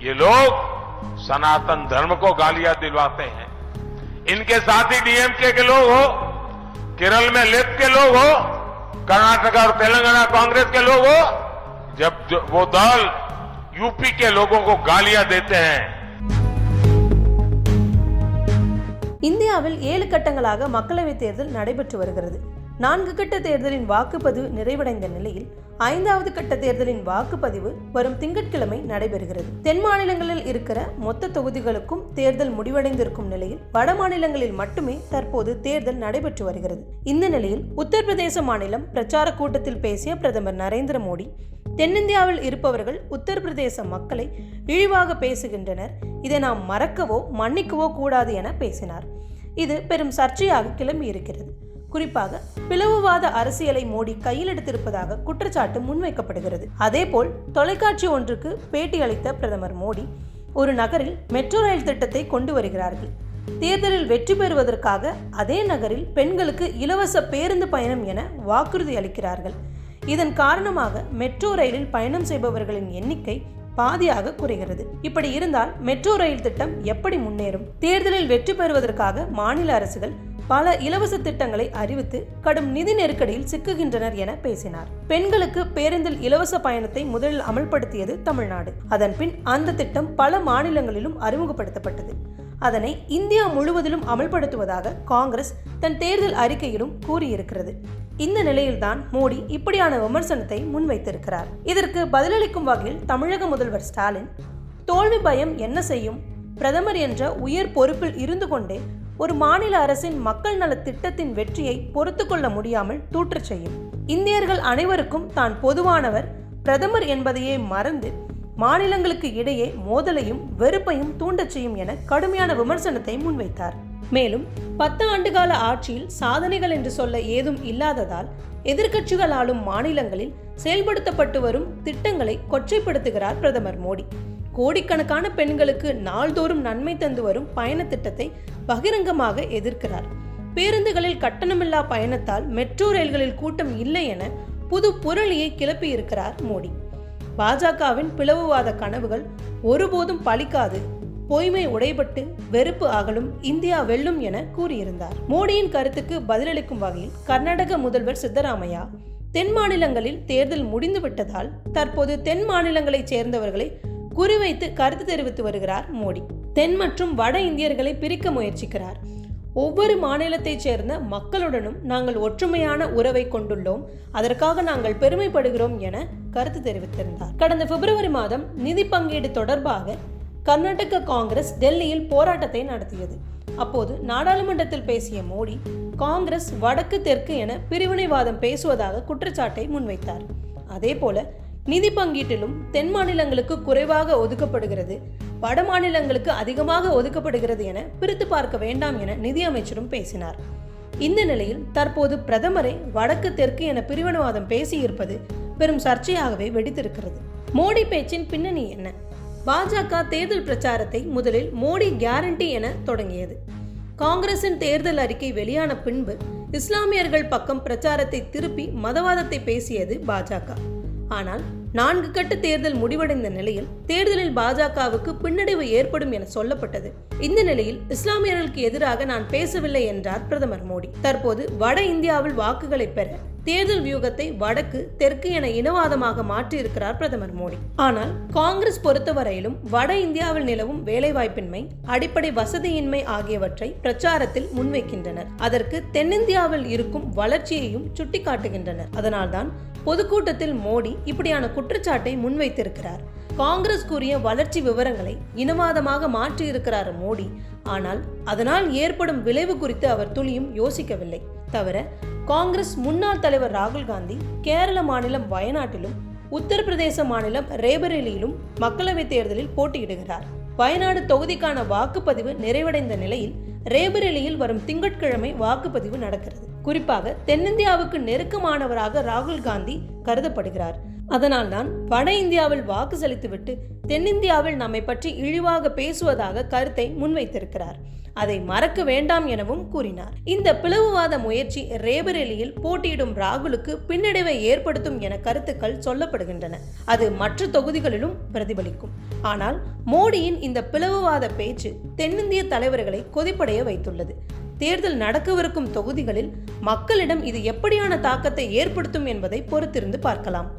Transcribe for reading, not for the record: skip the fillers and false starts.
ये लोग सनातन धर्म को गालियां दिलवाते हैं। इनके साथी डीएमके के लोग हो, केरल में लेफ्ट के लोग हो, कर्नाटक और तेलंगाना कांग्रेस के लोग हो, जब वो दल यूपी के लोगों को गालियां देते हैं। இந்தியாவில் 7 கட்டங்களாக மக்களவைத் தேர்தல் நடைபெற்று வருகிறது. 4 கட்ட தேர்தலின் வாக்குப்பதிவு நிறைவடைந்த நிலையில் 5வது கட்ட தேர்தலின் வாக்குப்பதிவு வரும் திங்கட்கிழமை நடைபெறுகிறது. தென் மாநிலங்களில் இருக்கிற மொத்த தொகுதிகளுக்கும் தேர்தல் முடிவடைந்திருக்கும் நிலையில் வட மாநிலங்களில் மட்டுமே தற்போது தேர்தல் நடைபெற்று வருகிறது. இந்த நிலையில் உத்தரப்பிரதேச மாநிலம் பிரச்சார கூட்டத்தில் பேசிய பிரதமர் நரேந்திர மோடி, தென்னிந்தியாவில் இருப்பவர்கள் உத்தரப்பிரதேச மக்களை இழிவாக பேசுகின்றனர், இதை நாம் மறக்கவோ மன்னிக்கவோ கூடாது என பேசினார். இது பெரும் சர்ச்சையாக கிளம்பி இருக்கிறது. குறிப்பாக பிளவுவாத அரசியலை மோடி கையில் எடுத்திருப்பதாக குற்றச்சாட்டு முன்வைக்கப்படுகிறது. அதேபோல் தொலைக்காட்சி ஒன்றுக்கு பேட்டி அளித்த பிரதமர் மோடி, ஒரு நகரில் மெட்ரோ ரயில் திட்டத்தை கொண்டு வருகிறார்கள், தேர்தலில் வெற்றி பெறுவதற்காக அதே நகரில் பெண்களுக்கு இலவச பேருந்து பயணம் என வாக்குறுதி அளிக்கிறார்கள். இதன் காரணமாக மெட்ரோ ரயிலில் பயணம் செய்பவர்களின் எண்ணிக்கை பாதியாக குறைகிறது. இப்படி இருந்தால் மெட்ரோ ரயில் திட்டம் எப்படி முன்னேறும்? தேர்தலில் வெற்றி பெறுவதற்காக மாநில அரசுகள் பல இலவச திட்டங்களை அறிவித்து கடும் நிதி நெருக்கடியில் சிக்குகின்றனர் என பேசினார். பெண்களுக்கு பேருந்தில் இலவச பயணத்தை முதலில் அமல்படுத்தியது தமிழ்நாடு. அதன் பின் அந்த திட்டம் பல மாநிலங்களிலும் அறிமுகப்படுத்தப்பட்டது. அதனை இந்தியா முழுவதிலும் அமல்படுத்துவதாக காங்கிரஸ் தன் தேர்தல் அறிக்கையிலும் கூறியிருக்கிறது. இந்த நிலையில்தான் மோடி இப்படியான விமர்சனத்தை முன்வைத்திருக்கிறார். இதற்கு பதிலளிக்கும் வகையில் தமிழக முதல்வர் ஸ்டாலின், தோல்வி பயம் என்ன செய்யும்? பிரதமர் என்ற உயர் பொறுப்பில் இருந்து கொண்டே ஒரு மாநில அரசின் மக்கள் நல திட்டத்தின் வெற்றியை பொறுத்து கொள்ள முடியாமல் தூற்றச் செய்யும். இந்தியர்கள் அனைவருக்கும் தான் பொதுவானவர், பிரதமர் என்பதையே மறந்து மாநிலங்களுக்கு இடையே மோதலையும் வெறுப்பையும் தூண்டச் செய்யும் என கடுமையான விமர்சனத்தை முன்வைத்தார். மேலும் 10 ஆண்டுகால ஆட்சியில் சாதனைகள் என்று சொல்ல ஏதும் இல்லாததால் எதிர்க்கட்சிகள் ஆளும் மாநிலங்களில் செயல்படுத்தப்பட்டு வரும் திட்டங்களை கொச்சைப்படுத்துகிறார் பிரதமர் மோடி. கோடிக்கணக்கான பெண்களுக்கு நாள்தோறும் நன்மை தந்து வரும் பயண திட்டத்தை பகிரங்கமாக எதிர்க்கிறார். பேருந்துகளில் கட்டணமில்லா பயணத்தால் மெட்ரோ ரயில்களில் கூட்டம் இல்லை என புது புரளியை கிளப்பி இருக்கிறார் மோடி. பாஜகவின் பிளவுவாத கனவுகள் ஒருபோதும் பலிக்காது, பொய்மை உடைபட்டு வெறுப்பு அகலும், இந்தியா வெல்லும் என கூறியிருந்தார். மோடியின் கருத்துக்கு பதிலளிக்கும் வகையில் கர்நாடக முதல்வர் சித்தராமையா, தென் மாநிலங்களில் தேர்தல் முடிந்து விட்டதால் தற்போது தென் மாநிலங்களைச் சேர்ந்தவர்களை குறிவைத்து கருத்து தெரிவித்து வருகிறார் மோடி. தென் மற்றும் வட இந்தியர்களை பிரிக்க முயற்சிக்கிறார். ஒவ்வொரு மாநிலத்தைச் சேர்ந்த மக்களுடனும் நாங்கள் ஒற்றுமையான உறவை கொண்டுள்ளோம், அதற்காக நாங்கள் பெருமைப்படுகிறோம் என கருத்து தெரிவித்திருந்தார். கடந்த பிப்ரவரி மாதம் நிதி பங்கீடு தொடர்பாக கர்நாடக காங்கிரஸ் டெல்லியில் போராட்டத்தை நடத்தியது. அப்போது நாடாளுமன்றத்தில் பேசிய மோடி, காங்கிரஸ் வடக்கு தெற்கு என பிரிவினைவாதம் பேசுவதாக குற்றச்சாட்டை முன்வைத்தார். அதேபோல நிதி பங்கீட்டிலும் தென் மாநிலங்களுக்கு குறைவாக ஒதுக்கப்படுகிறது, வட மாநிலங்களுக்கு அதிகமாக ஒதுக்கப்படுகிறது என பிரித்து பார்க்க வேண்டாம் என நிதியமைச்சரும் பேசினார். இந்த நிலையில் தற்போது பிரதமரை வடக்கு தெற்கு என பிரிவினைவாதம் பேசியிருப்பது பெரும் சர்ச்சையாகவே வெடித்திருக்கிறது. மோடி பேச்சின் பின்னணி என்ன? பாஜக தேர்தல் பிரச்சாரத்தை முதலில் மோடி கேரண்டி என தொடங்கியது. காங்கிரசின் தேர்தல் அறிக்கை வெளியான பின்பு இஸ்லாமியர்கள் பக்கம் பிரச்சாரத்தை திருப்பி மதவாதத்தை பேசியது பாஜக. ஆனால் 4 கட்ட தேர்தல் முடிவடைந்த நிலையில் தேர்தலில் பாஜகவுக்கு பின்னடைவு ஏற்படும் என சொல்லப்பட்டது. இந்த நிலையில் இஸ்லாமியர்களுக்கு எதிராக நான் பேசவில்லை என்றார் பிரதமர் மோடி. தற்போது வட இந்தியாவில் வாக்குகளை பெற தேர்தல் வியூகத்தை வடக்கு தெற்கு என இனவாதமாக மாற்றியிருக்கிறார் பிரதமர் மோடி. ஆனால் காங்கிரஸ் பொறுத்தவரையிலும் வட இந்தியாவில் நிலவும் வேலைவாய்ப்பின்மை, அடிப்படை வசதியின்மை ஆகியவற்றை பிரச்சாரத்தில் முன்வைக்கின்றனர். அதற்கு தென்னிந்தியாவில் இருக்கும் வளர்ச்சியையும் சுட்டிக்காட்டுகின்றனர். அதனால்தான் பொதுக்கூட்டத்தில் மோடி இப்படியான குற்றச்சாட்டை முன்வைத்திருக்கிறார். காங்கிரஸ் கூறிய வளர்ச்சி விவரங்களை இனவாதமாக மாற்றியிருக்கிறார் மோடி. ஆனால் அதனால் ஏற்படும் விளைவு குறித்து அவர் துளியும் யோசிக்கவில்லை. தவிர காங்கிரஸ் முன்னாள் தலைவர் ராகுல் காந்தி கேரள மாநிலம் வயநாட்டிலும் உத்தரப்பிரதேச மாநிலம் ரேபரேலியிலும் மக்களவைத் தேர்தலில் போட்டியிடுகிறார். வயநாடு தொகுதிக்கான வாக்குப்பதிவு நிறைவடைந்த நிலையில் ரேபரேலியில் வரும் திங்கட்கிழமை வாக்குப்பதிவு நடக்கிறது. குறிப்பாக தென்னிந்தியாவுக்கு நெருக்கமானவராக ராகுல் காந்தி கருதப்படுகிறார். அதனால்தான் வட இந்தியாவில் வாக்கு செலுத்திவிட்டு தென்னிந்தியாவில் நம்மை பற்றி இழிவாக பேசுவதாக கருத்தை முன்வைத்திருக்கிறார். அதை மறக்க வேண்டாம் எனவும் கூறினார். இந்த பிளவுவாத முயற்சி ரேபரேலியில் போட்டியிடும் ராகுலுக்கு பின்னடைவை ஏற்படுத்தும் என கருத்துக்கள் சொல்லப்படுகின்றன. அது மற்ற தொகுதிகளிலும் பிரதிபலிக்கும். ஆனால் மோடியின் இந்த பிளவுவாத பேச்சு தென்னிந்திய தலைவர்களை கொதிப்படைய வைத்துள்ளது. தேர்தல் நடக்கவிருக்கும் தொகுதிகளில் மக்களிடம் இது எப்படியான தாக்கத்தை ஏற்படுத்தும் என்பதை பொறுத்திருந்து பார்க்கலாம்.